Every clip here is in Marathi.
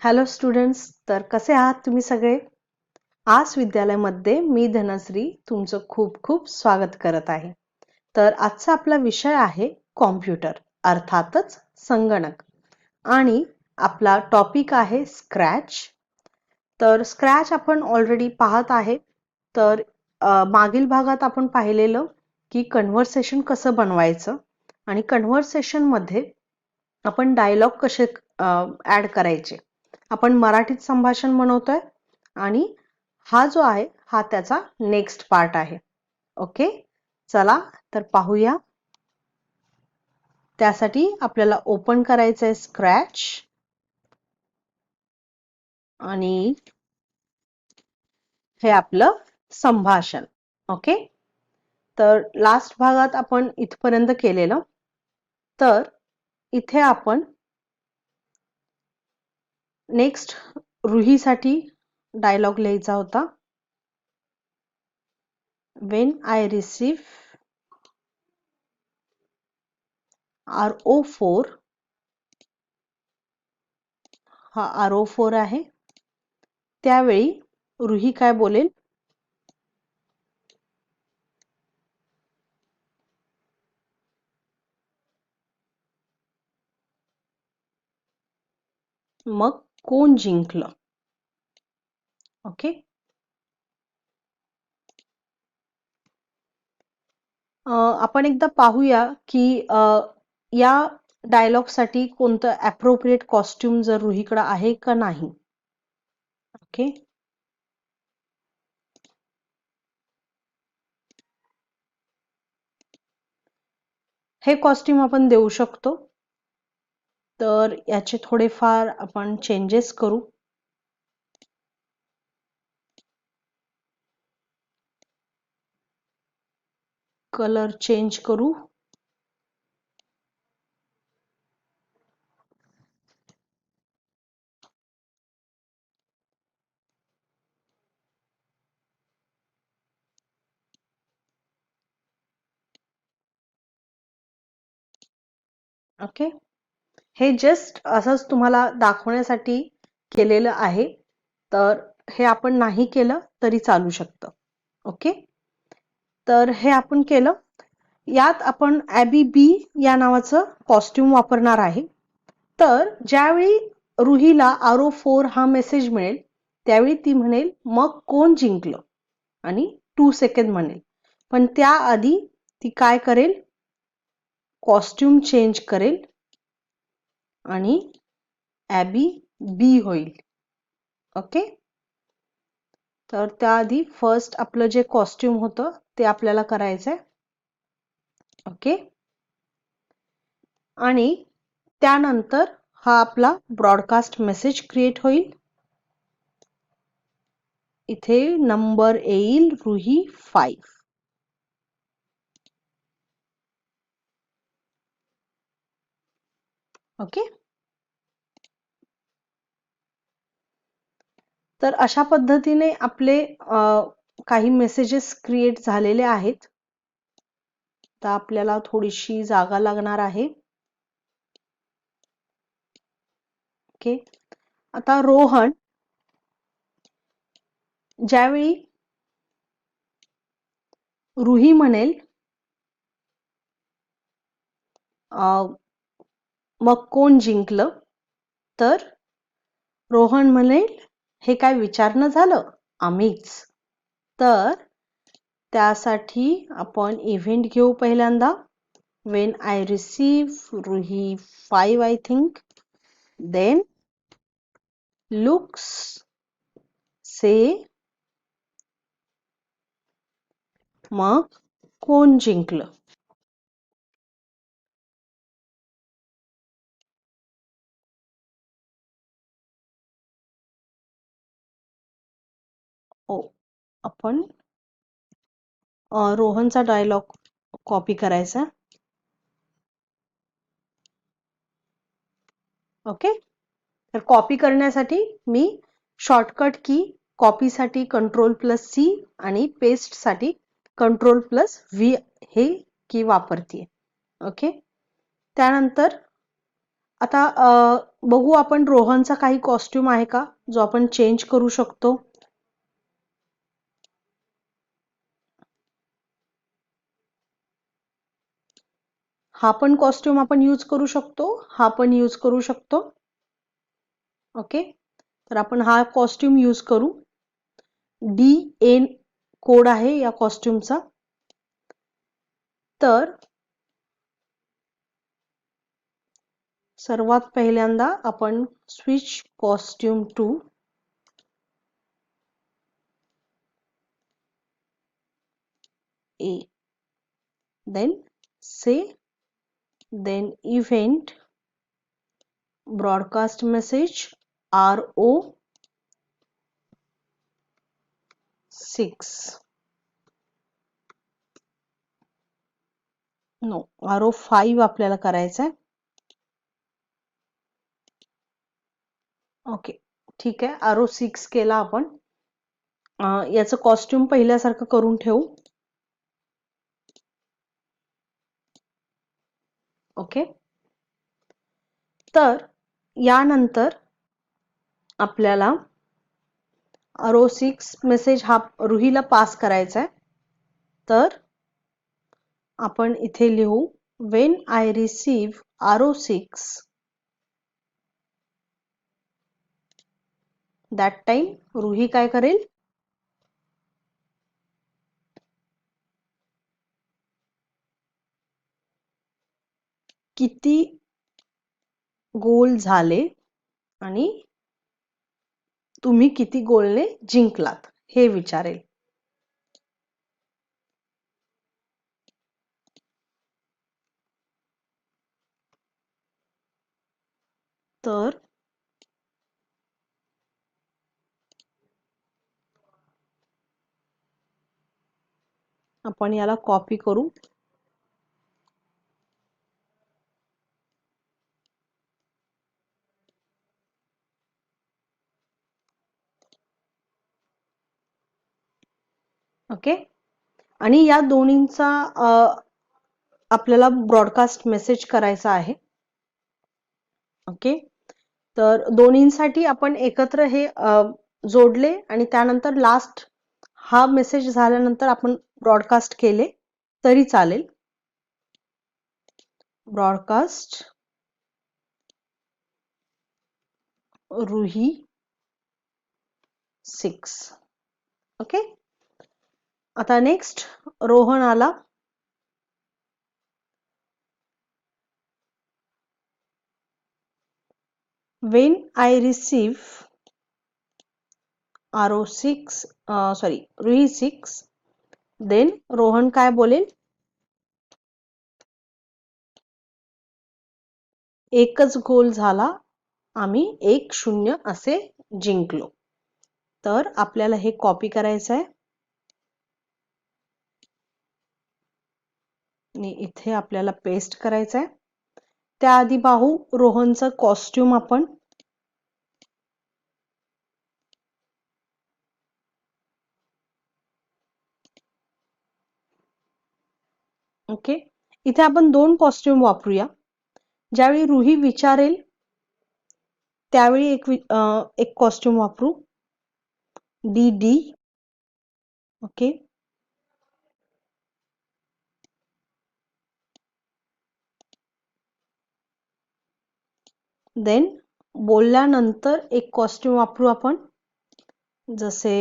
हॅलो स्टुडंट्स, तर कसे आहात तुम्ही सगळे? आज विद्यालयामध्ये मी धनश्री तुमचं खूप खूप स्वागत करत आहे. तर आजचा आपला विषय आहे कॉम्प्युटर, अर्थातच संगणक. आणि आपला टॉपिक आहे स्क्रॅच. तर स्क्रॅच आपण ऑलरेडी पाहत आहे. तर मागील भागात आपण पाहिलेलं की कन्व्हर्सेशन कसं बनवायचं आणि कन्व्हर्सेशन मध्ये आपण डायलॉग कसे ऍड करायचे. आपण मराठीत संभाषण बनवतोय आणि हा जो आहे हा त्याचा नेक्स्ट पार्ट आहे. ओके, चला तर पाहूया. त्यासाठी आपल्याला ओपन करायचं आहे स्क्रॅच आणि हे आपलं संभाषण. ओके, तर लास्ट भागात आपण इथपर्यंत केलेलं. तर इथे आपण नेक्स्ट रुहीसाठी डायलॉग लिहायचा होता. When I receive RO4, हा RO4 आहे, त्यावेळी रुही काय बोलेल? मग कोण जिंकलं? ओके, आपण एकदा पाहूया की या डायलॉग साठी कोणतं अप्रोप्रिएट कॉस्ट्युम जर रुहीकडे आहे का नाही. ओके, हे कॉस्ट्युम आपण देऊ शकतो. तर याचे थोडेफार आपण चेंजेस करू. कलर चेंज करू. ओके, हे जस्ट असंच तुम्हाला दाखवण्यासाठी केलेलं आहे. तर हे आपण नाही केलं तरी चालू शकतं. ओके, तर हे आपण केलं. यात आपण ॲबी बी या नावाचं कॉस्ट्युम वापरणार आहे. तर ज्यावेळी रुहीला RO4 हा मेसेज मिळेल त्यावेळी ती म्हणेल मग कोण जिंकलं आणि 2 सेकंड म्हणेल. पण त्याआधी ती काय करेल? कॉस्ट्युम चेंज करेल आणि ॲबी बी होईल. ओके, तर त्याआधी फर्स्ट आपलं जे कॉस्ट्युम होतं ते आपल्याला करायचंय. ओके, आणि त्यानंतर हा आपला ब्रॉडकास्ट मेसेज क्रिएट होईल. इथे नंबर येईल रुही 5. ओके, तर अशा पद्धतीने आपले काही मेसेजेस क्रिएट झालेले आहेत. तर आपल्याला थोडीशी जागा लागणार आहे. ओके, आता रोहन ज्यावेळी रुही म्हणेल मग कोण जिंकलं, तर रोहन म्हणेल हे काय विचारणं झालं, आम्हीच. तर त्यासाठी आपण इव्हेंट घेऊ पहिल्यांदा. when I receive Ruhi 5, I think, then looks say मग कोण जिंकलं. आपण रोहनचा डायलॉग कॉपी करायचा. ओके, तर कॉपी करण्यासाठी मी शॉर्टकट की कॉपीसाठी Ctrl+C आणि पेस्टसाठी Ctrl+V हे की वापरते. ओके, त्यानंतर आता बघू आपण रोहनचा काही कॉस्ट्युम आहे का जो आपण चेंज करू शकतो. हा पण कॉस्ट्युम आपण यूज करू शकतो, हा पण यूज करू शकतो. ओके, तर आपण हा कॉस्ट्युम यूज करू. DN कोड आहे या कॉस्ट्युमचा. तर सर्वात पहिल्यांदा आपण switch costume to A, then say, then event broadcast message RO6 no RO5 आपल्याला करायचं आहे. ओके, ठीक आहे, RO6 केला आपण. याचं कॉस्ट्युम पहिल्यासारखं करून ठेवू. ओके, तर यानंतर आपल्याला RO6 मेसेज हा रुहीला पास करायचा आहे. तर आपण इथे लिहू when I receive RO6 that time Ruhi काय करेल, किती गोल झाले आणि तुम्ही किती गोलने जिंकलात हे विचारेल. तर आपण याला कॉपी करू. ओके, आणि या दोन्हींचा आपल्याला ब्रॉडकास्ट मेसेज करायचा आहे. ओके, तर दोन्हींसाठी आपण एकत्र हे जोडले आणि त्यानंतर लास्ट हा मेसेज झाल्यानंतर आपण ब्रॉडकास्ट केले तरी चालेल. ब्रॉडकास्ट रुही 6. ओके, आता नेक्स्ट रोहन आला. when I receive RO6 Ruhi 6 then Rohan काय बोलेल, एकच गोल झाला, आम्ही 1-0 असे जिंकलो. तर आपल्याला हे कॉपी करायचं आहे आणि इथे आपल्याला पेस्ट करायचं आहे. त्याआधी पाहू रोहनचं कॉस्ट्युम आपण. ओके, इथे आपण 2 कॉस्ट्युम वापरूया. ज्यावेळी रुही विचारेल त्यावेळी एक कॉस्ट्युम वापरू, DD. ओके, देन बोलल्यानंतर एक कॉस्ट्युम वापरू आपण, जसे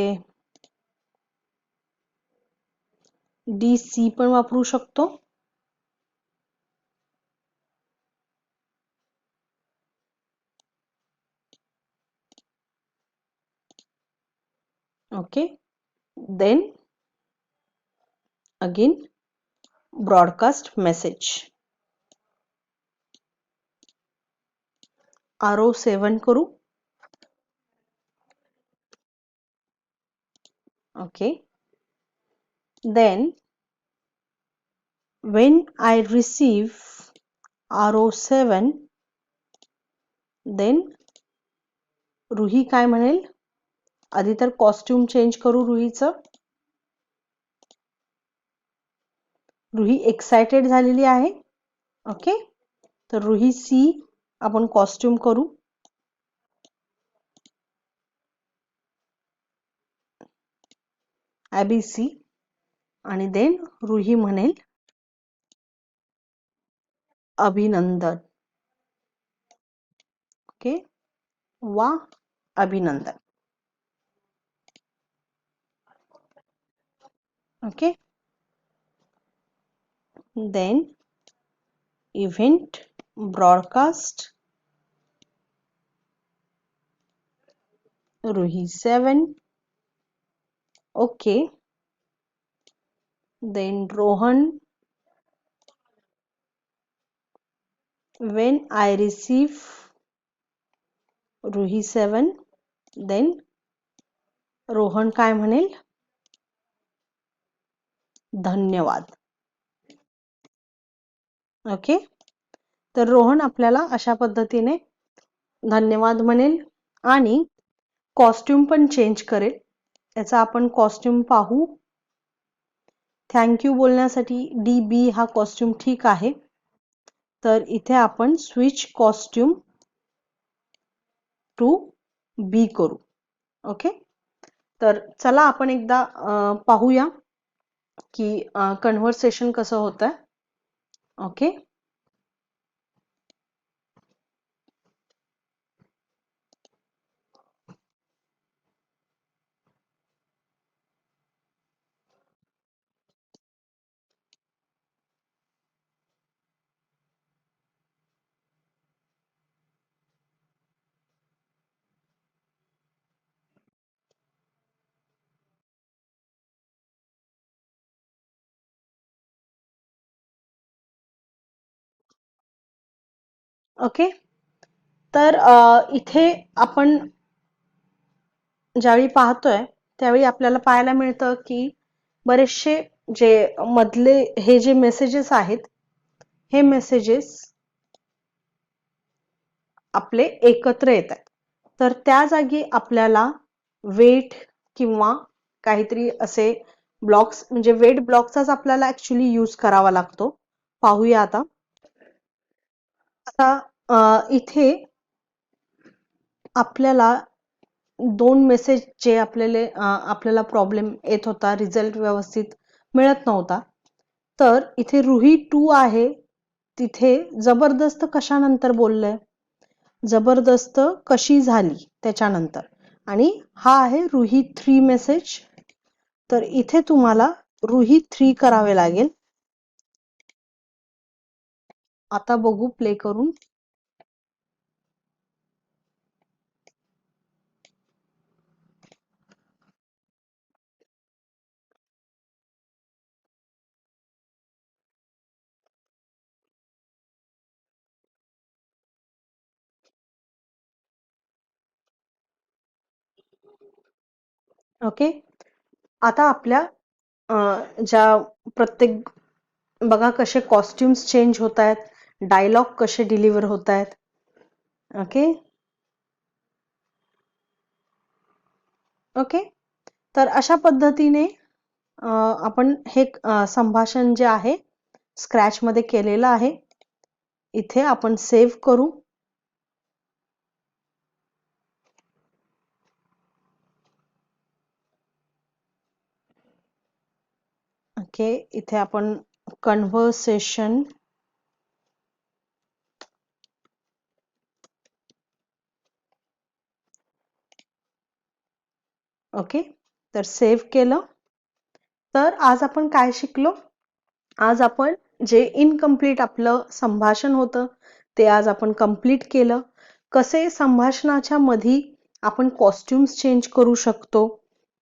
DC पण वापरू शकतो. Okay, then again broadcast message RO7 करू. Okay, then when I receive RO7 then Ruhi काय म्हणेल, आधी तर कॉस्ट्युम चेंज करू रुहीचं. रुही एक्साइटेड झालेली आहे. ओके, तर रुही C आपण कॉस्ट्युम करू. ABC आणि देन रुही म्हणेल अभिनंदन. ओके, वा अभिनंदन. Okay, then event broadcast Ruhi 7. Okay, then Rohan, when I receive Ruhi 7, then Rohan काय म्हणेल धन्यवाद. ओके, तर रोहन आपल्याला अशा पद्धतीने धन्यवाद म्हणेल आणि कॉस्ट्युम पण चेंज करेल. याचा आपण कॉस्ट्युम पाहू. थँक्यू बोलण्यासाठी DB हा कॉस्ट्युम ठीक आहे. तर इथे आपण स्विच कॉस्ट्युम टू B करू. ओके, तर चला आपण एकदा पाहूया की कन्व्हर्सेशन कसं होतं. ओके, ओके, तर इथे आपण ज्यावेळी पाहतोय त्यावेळी आपल्याला पाहायला मिळतं की बरेचसे जे मधले हे जे मेसेजेस आहेत हे मेसेजेस आपले एकत्र येत आहेत. तर त्या जागी आपल्याला वेट किंवा काहीतरी असे ब्लॉक्स म्हणजे वेट ब्लॉकचाच आपल्याला ऍक्च्युली यूज करावा लागतो. पाहूया आता. इथे आपल्याला 2 मेसेज जे आपल्याला प्रॉब्लेम येत होता, रिझल्ट व्यवस्थित मिळत नव्हता. तर इथे रुही 2 आहे, तिथे जबरदस्त कशानंतर बोललंय, जबरदस्त कशी झाली त्याच्यानंतर. आणि हा आहे रुही 3 मेसेज. तर इथे तुम्हाला रुही 3 करावे लागेल. आता बघू प्ले करून. ओके, आता आपल्या ज्या प्रत्येक बघा कसे कॉस्ट्युम्स चेंज होत आहेत, डायलॉग कसे डिलिव्हर होत आहेत. ओके, ओके, तर अशा पद्धतीने आपण हे संभाषण जे आहे स्क्रॅच मध्ये केलेलं आहे. इथे आपण सेव्ह करू. ओके, इथे आपण कन्व्हर्सेशन ओके, तर सेव्ह केलं. तर आज आपण काय शिकलो. आज आपण जे इनकम्प्लीट आपलं संभाषण होतं ते आज आपण कंप्लीट केलं. कसे संभाषणाच्या मध्ये आपण कॉस्ट्युम्स चेंज करू शकतो.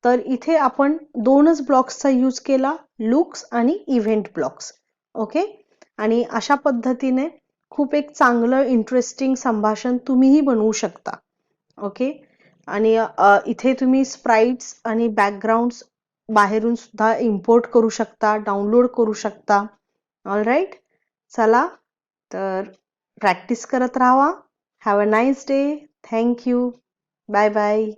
तर इथे आपण 2च ब्लॉक्सचा यूज केला, लुक्स आणि इव्हेंट ब्लॉक्स. ओके, आणि अशा पद्धतीने खूप एक चांगलं इंटरेस्टिंग संभाषण तुम्हीही बनवू शकता. ओके, आणि इथे तुम्ही स्प्राइट्स आणि बॅकग्राऊंड्स बाहेरून सुद्धा इम्पोर्ट करू शकता, डाउनलोड करू शकता. ऑल राईट, चला तर प्रॅक्टिस करत राहा. Have a nice day. Thank you. Bye bye.